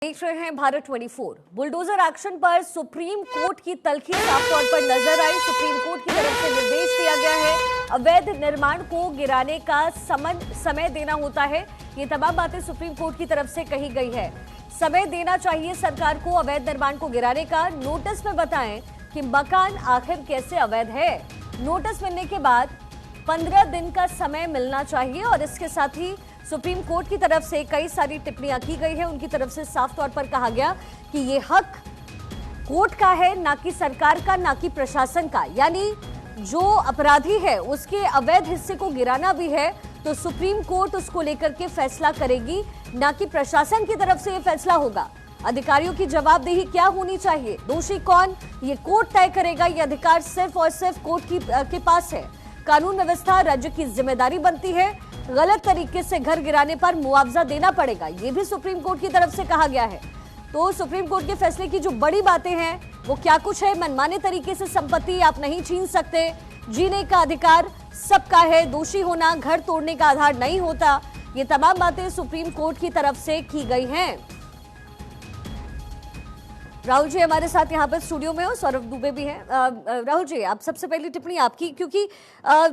देख रहे हैं भारत 24। बुलडोजर एक्शन पर सुप्रीम कोर्ट की तल्खी साफ तौर पर नजर आई। सुप्रीम कोर्ट की तरफ से निर्देश दिया गया है, अवैध निर्माण को गिराने का समय देना होता है। ये तमाम बातें सुप्रीम कोर्ट की तरफ से कही गई है। समय देना चाहिए सरकार को अवैध निर्माण को गिराने का। नोटिस में बताएं कि मकान आखिर कैसे अवैध है। नोटिस मिलने के बाद 15 दिन का समय मिलना चाहिए और इसके साथ ही सुप्रीम कोर्ट की तरफ से कई सारी टिप्पणियां की गई है। उनकी तरफ से साफ तौर पर कहा गया कि ये हक कोर्ट का है, ना कि सरकार का, ना कि प्रशासन का। यानी जो अपराधी है उसके अवैध हिस्से को गिराना भी है तो सुप्रीम कोर्ट उसको लेकर के फैसला करेगी, ना कि प्रशासन की तरफ से ये फैसला होगा। अधिकारियों की जवाबदेही क्या होनी चाहिए, दोषी कौन, ये कोर्ट तय करेगा। ये अधिकार सिर्फ और सिर्फ कोर्ट के पास है। कानून व्यवस्था राज्य की जिम्मेदारी बनती है। गलत तरीके से घर गिराने पर मुआवजा देना पड़ेगा, ये भी सुप्रीम कोर्ट की तरफ से कहा गया है। तो सुप्रीम कोर्ट के फैसले की जो बड़ी बातें हैं वो क्या कुछ है। मनमाने तरीके से संपत्ति आप नहीं छीन सकते, जीने का अधिकार सबका है, दोषी होना घर तोड़ने का आधार नहीं होता। ये तमाम बातें सुप्रीम कोर्ट की तरफ से की गई हैं। राहुल जी हमारे साथ यहाँ पर स्टूडियो में हो, सौरभ दुबे भी हैं। राहुल जी, आप सबसे पहली टिप्पणी आपकी, क्योंकि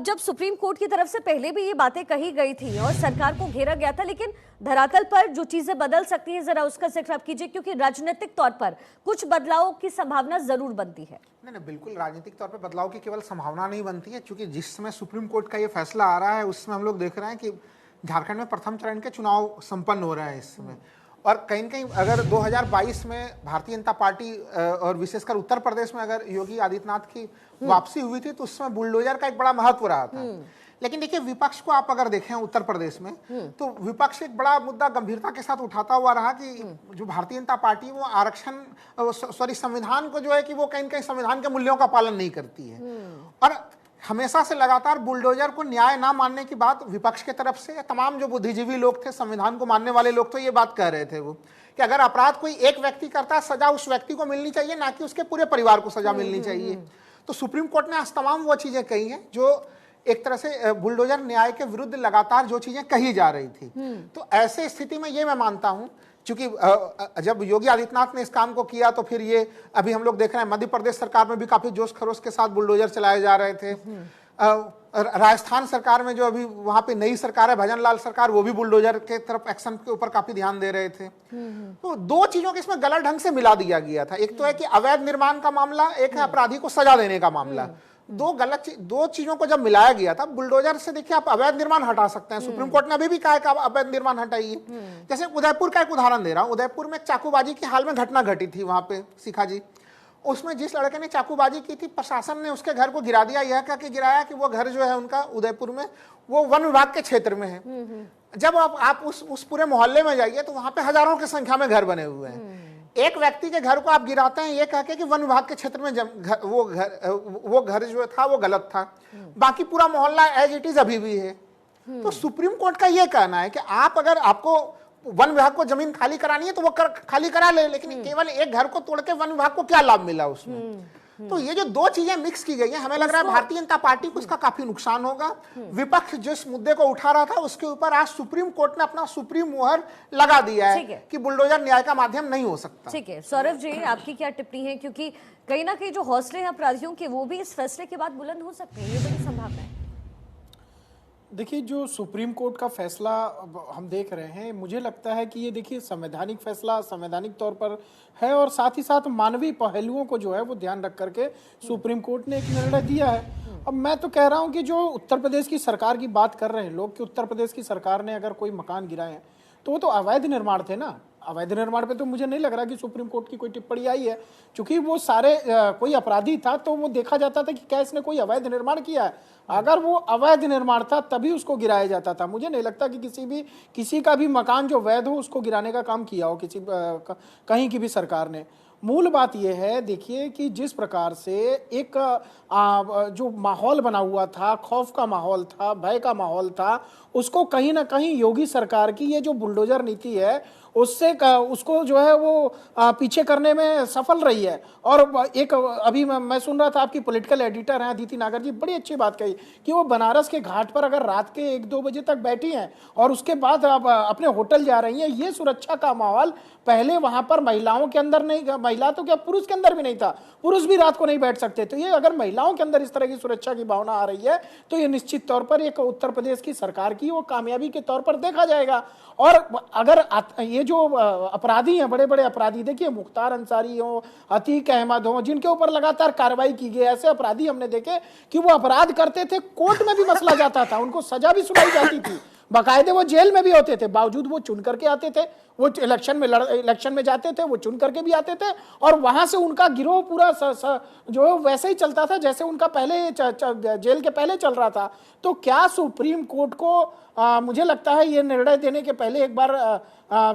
जब सुप्रीम कोर्ट की तरफ से पहले भी ये बातें कही गई थी और सरकार को घेरा गया था, लेकिन धरातल पर जो चीजें बदल सकती हैं जरा उसका जिक्र आप कीजिए, क्योंकि राजनीतिक तौर पर कुछ बदलाव की संभावना जरूर बनती है। नहीं, बिल्कुल राजनीतिक तौर पर बदलाव की केवल संभावना नहीं बनती है, क्योंकि जिस समय सुप्रीम कोर्ट का ये फैसला आ रहा है उसमें हम लोग देख रहे हैं कि झारखंड में प्रथम चरण के चुनाव संपन्न हो रहे हैं इस समय। और कहीं न कहीं अगर 2022 में भारतीय जनता पार्टी और विशेषकर उत्तर प्रदेश में अगर योगी आदित्यनाथ की वापसी हुई थी तो उस समय बुलडोजर का एक बड़ा महत्व रहा था। लेकिन देखिए, विपक्ष को आप अगर देखें उत्तर प्रदेश में तो विपक्ष एक बड़ा मुद्दा गंभीरता के साथ उठाता हुआ रहा कि जो भारतीय जनता पार्टी वो आरक्षण संविधान को जो है कि वो कहीं न कहीं संविधान के मूल्यों का पालन नहीं करती है। और हमेशा से लगातार बुलडोजर को न्याय ना मानने की बात विपक्ष के तरफ से तमाम जो बुद्धिजीवी लोग थे, संविधान को मानने वाले लोग तो ये बात कह रहे थे वो कि अगर अपराध कोई एक व्यक्ति करता है, सजा उस व्यक्ति को मिलनी चाहिए, ना कि उसके पूरे परिवार को सजा मिलनी चाहिए। तो सुप्रीम कोर्ट ने आज तमाम वो चीजें कही हैं जो एक तरह से बुलडोजर न्याय के विरुद्ध लगातार जो चीजें कही जा रही थी। तो ऐसे स्थिति में ये मैं मानता हूं, क्योंकि जब योगी आदित्यनाथ ने इस काम को किया तो फिर ये अभी हम लोग देख रहे हैं मध्य प्रदेश सरकार में भी काफी जोश खरोश के साथ बुलडोजर चलाए जा रहे थे। राजस्थान सरकार में जो अभी वहां पे नई सरकार है, भजन लाल सरकार, वो भी बुलडोजर के तरफ एक्शन के ऊपर काफी ध्यान दे रहे थे। तो दो चीजों को इसमें गलत ढंग से मिला दिया गया था। एक तो है कि अवैध निर्माण का मामला, एक है अपराधी को सजा देने का मामला। दो चीजों को जब मिलाया गया था, बुलडोजर से देखिए आप अवैध निर्माण हटा सकते हैं। सुप्रीम कोर्ट ने अभी भी कहा है कि आप अवैध निर्माण हटाइए। जैसे उदयपुर का एक उदाहरण दे रहा हूं, उदयपुर में चाकूबाजी की हाल में घटना घटी थी वहां पे शिखा जी। उसमें जिस लड़के ने चाकूबाजी की थी, प्रशासन ने उसके घर को गिरा दिया। यह कह के गिराया कि वो घर जो है उनका उदयपुर में वो वन विभाग के क्षेत्र में है। जब आप उस पूरे मोहल्ले में जाइए तो वहां पे हजारों की संख्या में घर बने हुए हैं। एक व्यक्ति के घर को आप गिराते हैं ये कह के कि वन विभाग के क्षेत्र में वो घर जो था वो गलत था, बाकी पूरा मोहल्ला एज इट इज अभी भी है। तो सुप्रीम कोर्ट का ये कहना है कि आप अगर आपको वन विभाग को जमीन खाली करानी है तो वो खाली करा ले, लेकिन केवल एक घर को तोड़ के वन विभाग को क्या लाभ मिला उसमें। तो ये जो दो चीजें मिक्स की गई है, हमें लग रहा है भारतीय जनता पार्टी को इसका काफी नुकसान होगा। विपक्ष जिस मुद्दे को उठा रहा था उसके ऊपर आज सुप्रीम कोर्ट ने अपना सुप्रीम मोहर लगा दिया है कि बुलडोजर न्याय का माध्यम नहीं हो सकता। ठीक है, सौरभ जी आपकी क्या टिप्पणी है, क्योंकि कहीं ना कहीं जो हौसले हैं अपराधियों के वो भी इस फैसले के बाद बुलंद हो सकते हैं, ये बड़ी संभावना है। देखिए, जो सुप्रीम कोर्ट का फैसला हम देख रहे हैं, मुझे लगता है कि ये देखिए संवैधानिक फैसला संवैधानिक तौर पर है और साथ ही साथ मानवीय पहलुओं को जो है वो ध्यान रख करके सुप्रीम कोर्ट ने एक निर्णय दिया है। अब मैं तो कह रहा हूं कि जो उत्तर प्रदेश की सरकार की बात कर रहे हैं लोग कि उत्तर प्रदेश की सरकार ने अगर कोई मकान गिराए हैं तो वो तो अवैध निर्माण थे ना। अवैध निर्माण पे तो मुझे नहीं लग रहा कि सुप्रीम कोर्ट की कोई टिप्पणी आई है, क्योंकि वो सारे कोई अपराधी था तो वो देखा जाता था कि क्या इसने कोई अवैध निर्माण किया है। अगर वो अवैध निर्माण था तभी उसको गिराया जाता था। मुझे नहीं लगता कि किसी का भी मकान जो वैध हो उसको गिराने का काम किया हो कहीं की भी सरकार ने। मूल बात यह है, देखिए कि जिस प्रकार से एक जो माहौल बना हुआ था, खौफ का माहौल था, भय का माहौल था, उसको कहीं ना कहीं योगी सरकार की ये जो बुलडोजर नीति है उसको जो है वो पीछे करने में सफल रही है। और एक अभी मैं सुन रहा था, आपकी पॉलिटिकल एडिटर हैं अदिति नागर जी, बड़ी अच्छी बात कही कि वो बनारस के घाट पर अगर रात के 1-2 बजे तक बैठी हैं और उसके बाद अब अपने होटल जा रही हैं, ये सुरक्षा का माहौल पहले वहां पर महिलाओं के अंदर नहीं, महिला तो क्या पुरुष के अंदर भी नहीं था, पुरुष भी रात को नहीं बैठ सकते। तो ये अगर महिलाओं के अंदर इस तरह की सुरक्षा की भावना आ रही है तो ये निश्चित तौर पर एक उत्तर प्रदेश की सरकार की वो कामयाबी के तौर पर देखा जाएगा। और अगर ये जो अपराधी हैं, बड़े बड़े अपराधी, देखिए मुख्तार अंसारी हो, अतीक अहमद हो, जिनके ऊपर लगातार कार्रवाई की गई, ऐसे अपराधी हमने देखे कि वो अपराध करते थे, कोर्ट में भी मसला जाता था, उनको सजा भी सुनाई जाती थी, बाकायदे वो जेल में भी होते थे, बावजूद वो चुन करके आते थे, वो इलेक्शन में जाते थे, वो चुन करके भी आते थे, और वहां से उनका गिरोह पूरा जो वैसे ही चलता था जैसे उनका पहले जेल के पहले चल रहा था। तो क्या सुप्रीम कोर्ट को मुझे लगता है ये निर्णय देने के पहले एक बार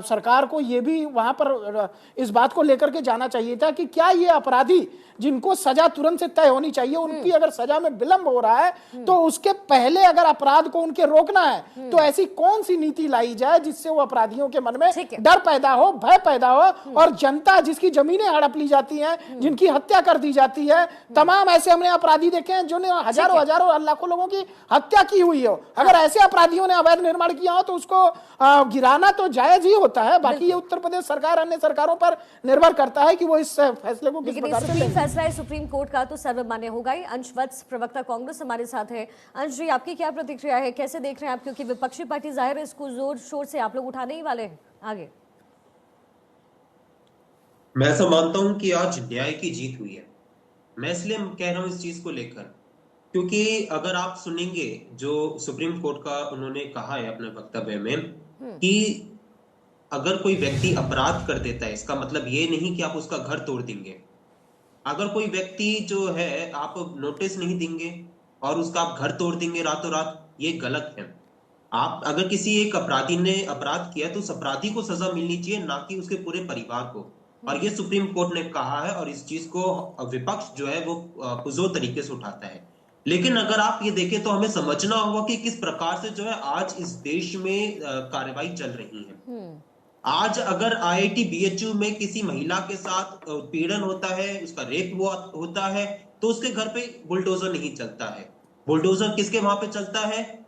सरकार को ये भी वहां पर इस बात को लेकर के जाना चाहिए था कि क्या ये अपराधी जिनको सजा तुरंत से तय होनी चाहिए, उनकी अगर सजा में विलंब हो रहा है तो उसके पहले अगर अपराध को उनके रोकना है तो ऐसी कौन सी नीति लाई जाए जिससे वो अपराधियों के मन में डर पैदा हो, भय पैदा हो, और जनता जिसकी जमीनें हड़प ली जाती हैं, जिनकी हत्या कर दी जाती है, तमाम ऐसे हमने अपराधी देखे हैं जिन्होंने हजारों लाखों लोगों की हत्या की हुई हो, अगर ऐसे अपराधियों ने अवैध निर्माण किया हो तो उसको गिराना तो जायज ही होता है। बाकी ये उत्तर प्रदेश सरकार अन्य सरकारों पर निर्भर करता है कि वो इस फैसले को किस प्रकार से लें। फैसला है सुप्रीम कोर्ट का तो सर्वमान्य होगा ही। अंश वत्स, प्रवक्ता कांग्रेस, हमारे साथ है। अंश जी, आपकी क्या प्रतिक्रिया है, कैसे देख रहे हैं आप, क्योंकि विपक्षी पार्टी जाहिर है इसको जोर शोर से आप लोग उठाने ही वाले हैं आगे। मैं ऐसा मानता हूं कि आज न्याय की जीत हुई है। मैं इसलिए कह रहा हूं इस चीज को लेकर क्योंकि अगर आप सुनेंगे जो सुप्रीम कोर्ट का उन्होंने कहा है अपने वक्तव्य में कि अगर कोई व्यक्ति अपराध कर देता है, इसका मतलब ये नहीं कि आप उसका घर तोड़ देंगे। अगर कोई व्यक्ति जो है आप नोटिस नहीं देंगे और उसका आप घर तोड़ देंगे रातों रात, ये गलत है। आप अगर किसी एक अपराधी ने अपराध किया तो उस अपराधी को सजा मिलनी चाहिए, ना कि उसके पूरे परिवार को। और ये सुप्रीम कोर्ट ने कहा है और इस चीज को विपक्ष जो है वो पुरजोर तरीके से उठाता है। लेकिन अगर आप ये देखें तो हमें समझना होगा कि किस प्रकार से जो है आज इस देश में कार्रवाई चल रही है। आज अगर आईआईटी बीएचयू में किसी महिला के साथ उत्पीड़न होता है, उसका रेप होता है, तो उसके घर पे बुलडोजर नहीं चलता है। बुलडोजर किसके वहां पे चलता है?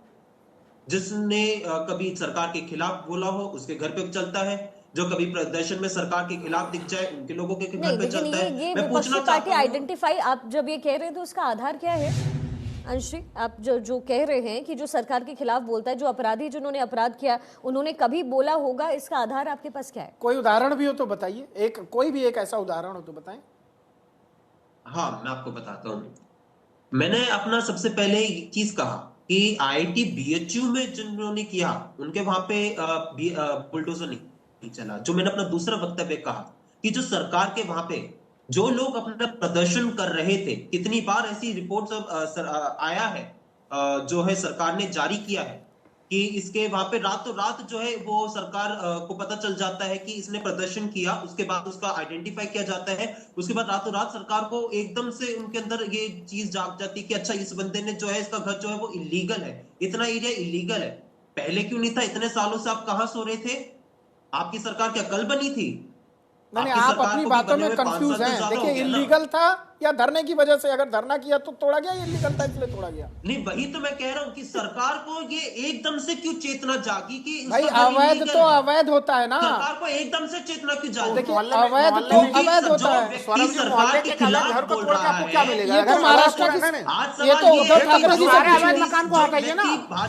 जिसने कभी सरकार के खिलाफ बोला हो उसके घर पे चलता है, जो कभी प्रदर्शन में सरकार के खिलाफ दिख जाए उनके लोगों के घर पे चलता है। ये विपक्षी पार्टी आइडेंटिफाई, आप जब ये कह रहे हैं तो उसका आधार क्या है अंशी? आप जो कह रहे हैं कि जो सरकार के खिलाफ बोलता है, जो अपराधी जिन्होंने अपराध किया उन्होंने कभी बोला होगा, इसका आधार आपके पास क्या है? कोई उदाहरण भी हो तो बताइए, कोई भी एक ऐसा उदाहरण हो तो बताएं। हाँ, मैं आपको बताता हूँ। मैंने अपना सबसे पहले एक चीज कहा कि आईआईटी बीएचयू में जिन्होंने किया उनके वहां पे बुलडोजर नहीं चला। जो मैंने अपना दूसरा वक्तव्य कहा कि जो सरकार के वहां पे जो लोग अपना प्रदर्शन कर रहे थे, कितनी बार ऐसी रिपोर्ट्स आया है जो है सरकार ने जारी किया है कि इसके वहां पे रातों रात जो है वो सरकार को पता चल जाता है कि इसने प्रदर्शन किया, उसके बाद उसका आइडेंटिफाई किया जाता है, उसके बाद रातों रात सरकार को एकदम से उनके अंदर ये चीज जाग जाती है कि अच्छा इस बंदे ने जो है इसका घर जो है वो इलीगल है, इतना एरिया इलीगल है। पहले क्यों नहीं था? इतने सालों से आप कहां सो रहे थे? आपकी सरकार क्या कल बनी थी? नहीं, आप अपनी बातों में कंफ्यूज हैं। देखिए, इलीगल था या धरने की वजह से, अगर धरना किया तो तोड़ा गया, इलीगल था इसलिए तोड़ा गया। नहीं, वही तो मैं कह रहा हूँ कि सरकार को ये एकदम से क्यों चेतना जागी कि भाई अवैध तो अवैध होता है ना, सरकार को एकदम से चेतना क्यों जागी? देखिए अवैध तो अवैध होता है। सरकार के खिलाफ बोल रहा है, ये तो महाराष्ट्र की, ये तो उद्धव ठाकरे जी से मकान को हटाइए ना।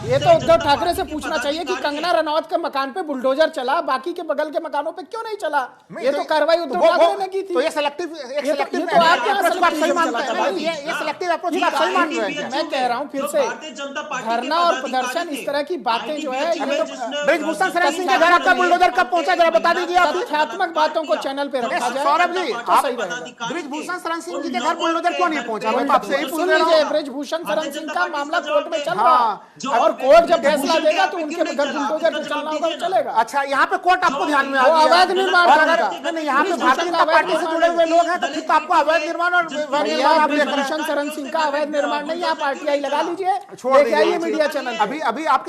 ये तो उद्धव ठाकरे से पूछना चाहिए कि कंगना रनौत के मकान पे बुलडोजर चला, बाकी के बगल के मकानों पे क्यों नहीं चला? ये तो कार्रवाई उद्धव ठाकरे ने की थी। तो ये सेलेक्टिव मैं कह रहा हूँ फिर से, धरना और प्रदर्शन इस तरह की बातें जो है, ब्रिजभूषण शरण सिंह के घर आपका बुलडोजर कब पहुंचा, जरा बता दीजिए आप। तथ्यात्मक बातों को चैनल पे रखा जाए। सौरभ जी, आप ब्रिजभूषण शरण सिंह जी के घर बुलडोजर क्यों नहीं पहुंचा? मैं तो आपसे यही पूछ रहा हूं। ब्रिजभूषण शरण सिंह का मामला कोर्ट में चल रहा है और कोर्ट जब फैसला देगा तो उनके घर बुलडोजर चलना होगा, चलेगा। अच्छा, यहाँ पे कोर्ट आपको ध्यान में आ गया, अवैध निर्माण नहीं, यहाँ पे भारतीय जनता पार्टी से जुड़े हुए लोग हैं तो फिर तो आपको अवैध निर्माण और ब्रिजभूषण शरण सिंह का अवैध निर्माण नहीं, आप आरटीआई लगा लीजिए, मीडिया चैनल। अभी आपके